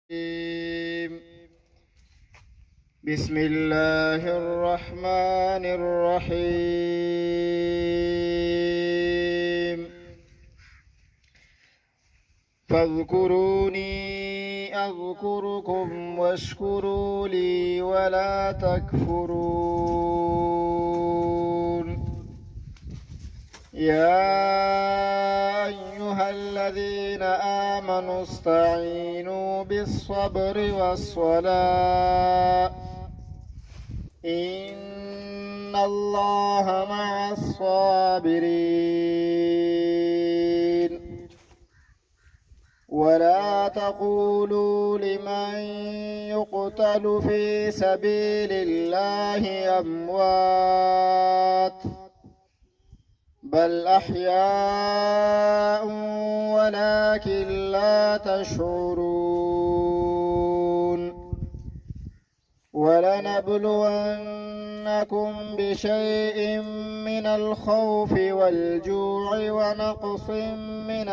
بسم الله الرحمن الرحيم فاذكروني أذكركم واشكروا لي ولا تكفرون يا أيها الذين آمنوا استعينوا بالصبر والصلاة إن الله مع الصابرين ولا تقولوا لمن يقتل في سبيل الله أموات بل أحياء ولكن لا تشعرون ولنبلونكم بشيء من الخوف والجوع ونقص من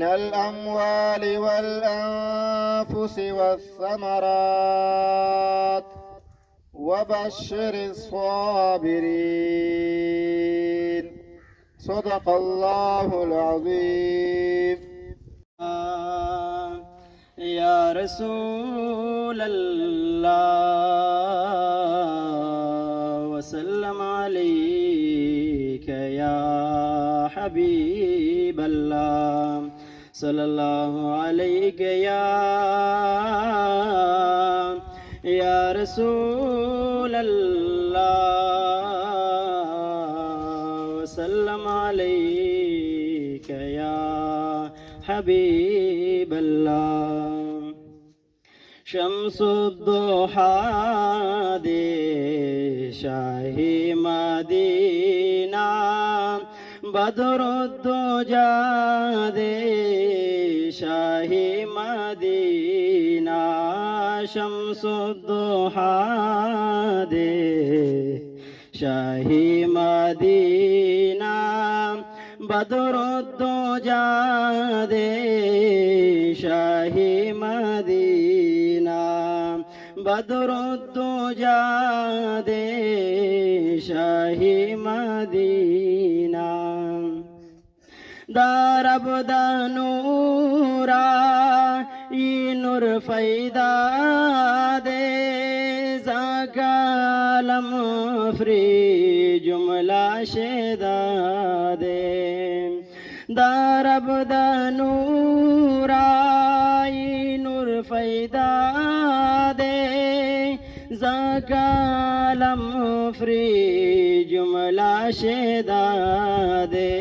الأموال والأنفس والثمرات وبشر الصابرين صدق الله العظيم. يا رسول الله وسلم عليك يا حبيب الله صلى الله عليك يا رسول الله وسلم عليك يا حبيب الله شمس الضحى دي شاهي مدينة بدر الدجى دي شاهي مدينة شمس الضحى دي شاهي مدينة بدر الدجى دي شاهي مدينة بدر الدجى دي شاهي مدينة دارب دانورا نور فیدا دے زکالم فری جملہ شیدا دے دارب دانورائی نور فیدا دے زکالم فری جملہ شیدا دے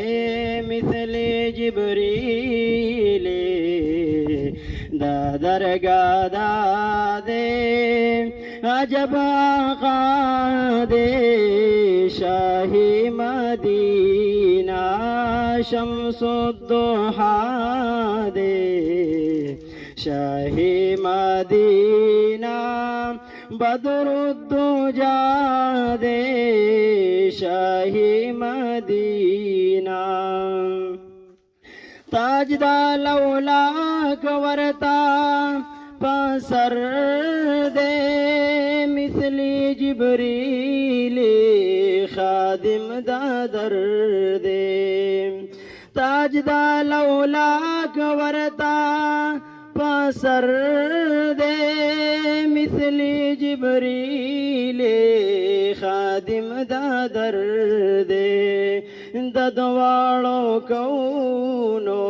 مثل جبریل دا درگاہ دا دے عجب آقا دے شاہی مدینہ شمس الضحى دے شاہی مدینہ بدر الدجى دے شاہی مدینہ تاجدہ لولاک ورتا پسر دے مثلی جبریل خادم دادر دے تاجدہ لولاک ورتا پسر دے مثلی جبریل خادم دادر دے ددوالو کونو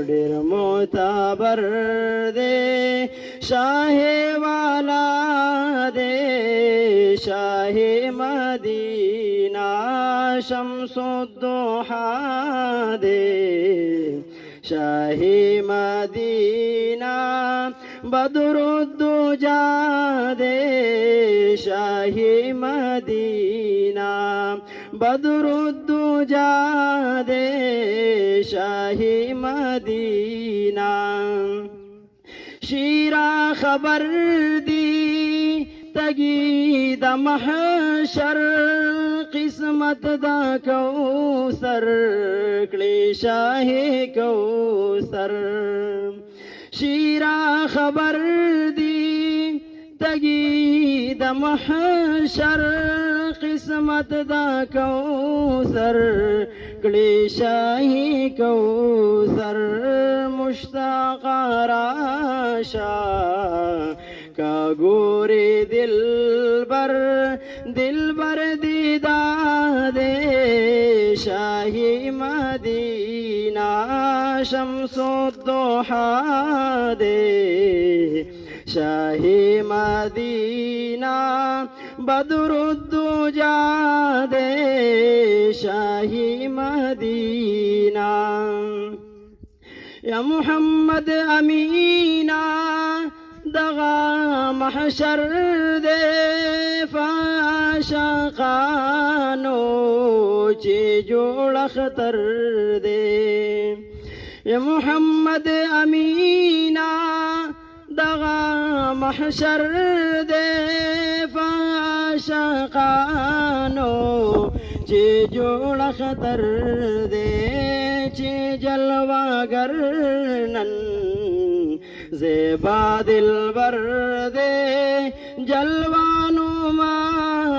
ڈر معتبر دے شاہ والا دے شاہ مدینہ شمس الضحى دے شاہ مدینہ بدر الدجى دے شاہ مدینہ بدر الدجى دے شاہ مدینہ شیرا خبر دی تگی د محشر قسمت دا کوثر کړي شاه کوثر شیرا خبر دی تگی د محشر قسمت دا کوثر کړي شاهي کوثر مشتاق راشا کا ګوري دلبر دیدا دے شاهي مدینہ شمس الضحى دے شاهي مدینہ بدر الدجى دے شاهي مدینہ یا محمد امینا دغا محشر دے فاشقانو چی جوڑ اختر دے یا محمد امینا دغا محشر دے فاشقانو چی جوڑ خطر دے چی جلوہ گرنن زیبا دلبر دے جلوانو ما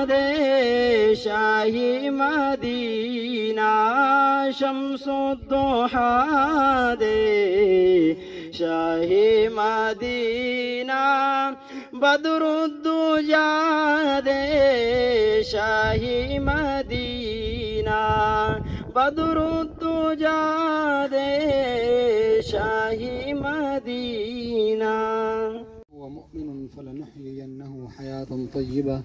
دے شاہی مدینہ شمس الضحى دے شاہی مدینہ بدر الدجى دے شاہی مدینہ بدر الدجى دے شاہی مدینہ ومؤمن فلنحيينه حياة طيبة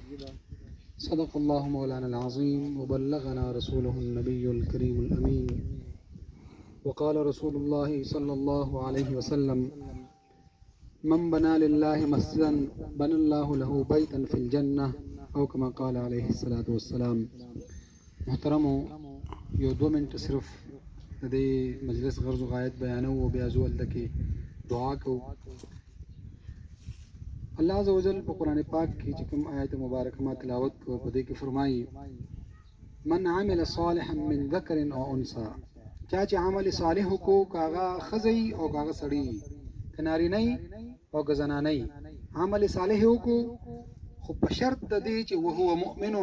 صدق الله مولانا العظيم وبلغنا رسوله النبي الكريم الأمين وقال رسول الله صلى الله عليه وسلم من بنى لله مسجدا بنى الله له بيتا في الجنة أو كما قال عليه الصلاة والسلام. محترمو یو 2 منٹ صرف د مجلس غرض و غایت بیانو و بیا زو الدکی دعا کو. اللہ عز و جل په قرآن پاک کی چکم آیت مبارک ما تلاوت کو پدے کی فرمائی من عمل صالحا من ذکر او انثى چاچه عمل صالح کو کاغا خزی او کاغا سڑی کناری نئی او گزنانی عمل صالح کو خو په شرط د دې چې وهو مؤمن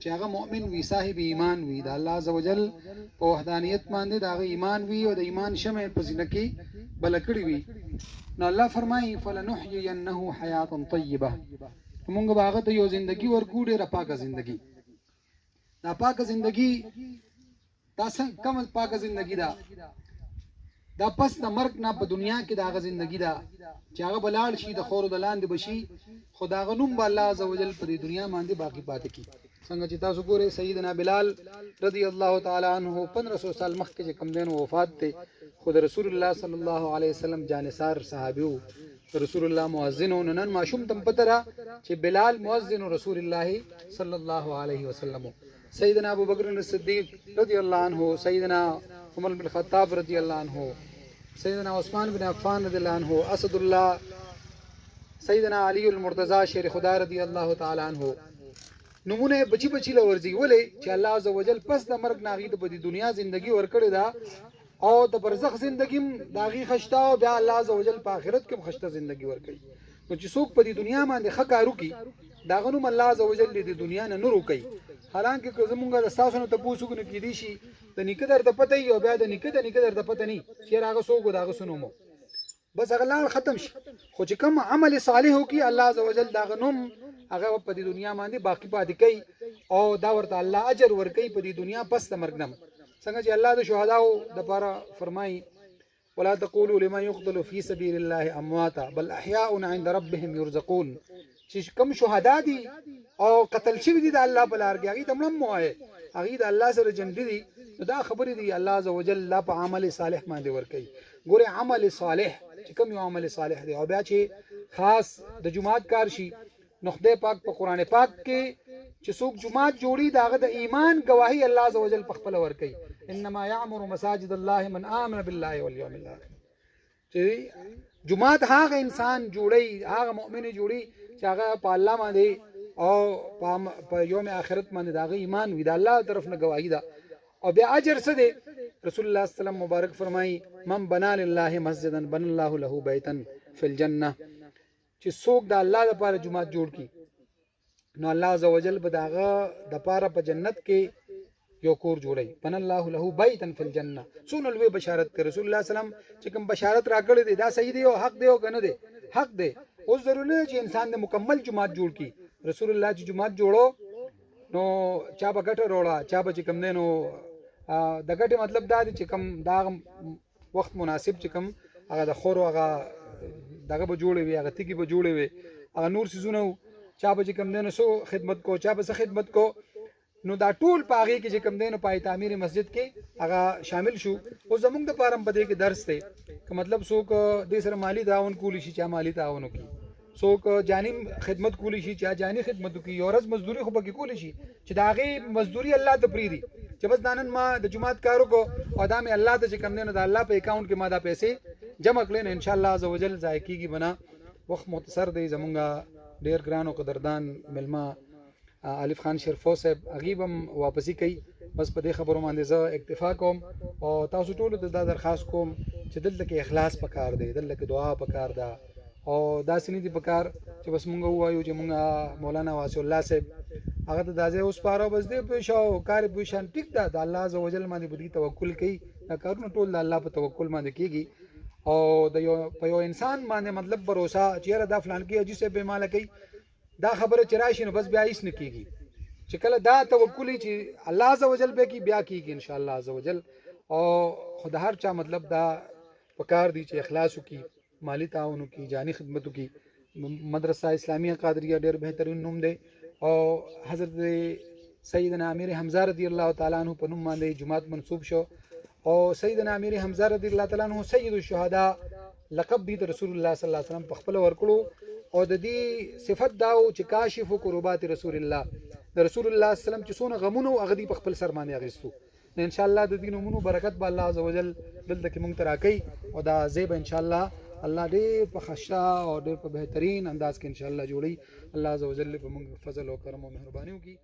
چې هغه مؤمن وي صاحب ایمان وي د الله عز وجل په وحدانیت باندې د هغه ایمان وي او د ایمان شمع په سینه کې بل کړی وي. نو الله فرمایي فلنحيينه حیاة طیبه موږ به هغه ته یو ژوندۍ ورکو ډېره پاکه ژوندۍ. دا پاکه ژوندۍ دا څنګه کومه پاکه ژوندۍ ده؟ دا پس د مرګ نه په دنیا کې دا هغه ژوندۍ ده چې هغه بلاړ شي د خور د لاندې بشي خدا غنوم به الله عز وجل په دنیا باندې باقی پاتې کی. څنګه چې تاسو ګورئ سیدنا بلال رضی الله تعالی عنہ 1500 سال مخکې چې کم دین وفات ته خود رسول الله صلی الله علیه وسلم جانثار صحابیو رسول الله مؤذن نن ماشوم تم پترا چې بلال مؤذن رسول الله صلی الله علیه وسلم. سیدنا ابو بکر الصدیق رضی الله عنه سیدنا عمر بن الخطاب رضی الله عنه سیدنا عثمان بن عفان رضی الله عنه اسد الله سیدنا علی المرتضی شیر خدا رضی الله تعالی عنہ نمونه بچی بچی لورځي ولې چې الله عز وجل پس د مرګ ناغي د دنیا ژوندۍ ورکړي دا او د برزخ ژوندۍ داغي خشتا او بیا الله عز وجل په آخرت کې خشته ژوندۍ ورکړي. نو چې څوک په دنیا باندې ښه کارو کوي دا غنوم الله عز وجل د دنیا نه نور کوي. حالانکه که زمونږ د تاسو نه تاسو کو نه کیدی شي د نیکه درته پته یو بیا د نیکه درته پته نه چې راغه سوګو داغه سنومو بس اغلال ختم شي. خو چې کوم عمل صالح وکي الله عز وجل دا غنوم هغه په دنیا باندې باقی پاتې کوي او دا ورته الله اجر ورکوي په دنیا پس د مرګ نه. څنګه چې الله د شهداو د لپاره فرمایي ولا تقولوا لمن يقتل في سبيل الله امواتا بل احياء عند ربهم يرزقون. چې کوم شهدا دي او قتل شوی دي د الله په لار کې هغه ته ملم وایي هغه د الله سره جنډ دي. دا خبرې دي الله عز وجل لا په عمل صالح باندې ورکوي. ګوره عمل صالح چې کوم یو عمل صالح دی او بیا چې خاص د جمعات کار شي نو خدای پاک په قران پاک کې چې څوک جمعات جوړي داغه د ایمان گواهی الله عز وجل په خپل ورکوي. انما يعمر مساجد الله من آمن بالله واليوم الاخر. چې جمعات هغه انسان جوړي هغه مؤمن جوړي چې هغه په الله باندې او په یوم آخرت باندې دا غي ایمان وي دا الله طرف نه گواہی ده او بیا اجر څه دی رسول الله صلی الله علیه وسلم مبارک فرمایي من بنا لله مسجدا بن الله له بیتا فی الجنه چې څوک د الله لپاره جمعه جوړ کی نو الله عزوجل به داغه د پاره په جنت کې یو کور جوړي بن الله له بیتا فی الجنه سونه لوی بشارت کوي رسول الله صلی الله علیه وسلم چې کوم بشارت راکړي دی دا صحیح دی او حق دی او کنه دی حق دی اوس ضروري نه چې انسان د مکمل جمعه جوړ کی رسول الله چې جمعه جوړو نو چا به ګټه وروړه چا به چې کم دی نو د ګټې مطلب دا دی چې کم دا وخت مناسب چې کم هغه د خور هغه دغه به جوړې وي هغه تیږې به جوړې وي هغه نور څیزونه چا به چې کم دی نو سو خدمت کو چا به څه خدمت کو نو دا ټول په هغې کې چې کم دی نو پای تعمیر مسجد کې هغه شامل شو او زمونږ د پاره هم په دې کې درس دی که مطلب څوک دې سره مالي تعاون کولی شي چا مالي تعاون وکړي څوک جاني خدمت کولی شي چا جاني خدمت وکړي یو ورځ مزدوري خو پکې کولی شي چې د هغې مزدوري الله ته پرېږدي چې بس دا نن ما د جومات کار وکړو او دا مې الله ته چې کم دی نو د الله په اکاونټ کې ما دا پیسې جمع کړې نو انشاءالله عز وجل ضایع کېږي به نه وخت مختصر دی زمونږ ډېر ګران او قدردان مېلمه الف خان شرفو صاحب هغې به هم واپسي کوي بس په دې خبرو باندې زه اکتفا کوم او تاسو ټولو ته دا درخواست کوم چې دلته کې اخلاص پکار دی دلته کې دعا پکار ده او داسې نه دي پکار چې بس مونږ ووایو چې مونږ مولانا واسع الله صاحب هغه ته دا ځای وسپاره بس دې پوه شو کار پوه شان ټیک ده د الله عز وجل باندې په دې توکل کوي دا کارونه ټول د الله په توکل باندې کېږي او د یو په یو انسان باندې مطلب باور چې یاره دا فلان کې حاجي صاحب بیماله کوي دا خبره چې راشي نو بس بیا هیڅ نه کېږي چې کله دا توکل چې الله عز وجل به کې بیا کېږي ان شاء الله عز وجل او خود هر چا مطلب دا پکار دی چې اخلاص وکړي مالی تعاون وکړي جاني خدمت وکړي مدرسه اسلامیه قادریه ډېر بهترین نوم دی او حضرت سیدنا امیر حمزه رضی الله تعالی عنہ په نوم باندې جماعت منسوب شو او سیدنا امیر حمزه رضی الله تعالی عنہ سید الشهدا لقب دی رسول الله صلی الله علیه وسلم په خپل ورکړو او د دې صفت داو چې کاشف قربات رسول الله د رسول الله صلی الله علیه وسلم چې څونه غمونه هغه دی په خپل سر باندې اغېستو نو ان شاء الله د دې نومونو برکت به الله عز وجل دلته کې مونږ ته راکړي او دا زیب ان شاء الله الله ډېر په خشا او ډېر په بهترین انداز کې ان شاء الله جوړي الله عز وجل په موږ فضل او کرم او مهرباني وکړي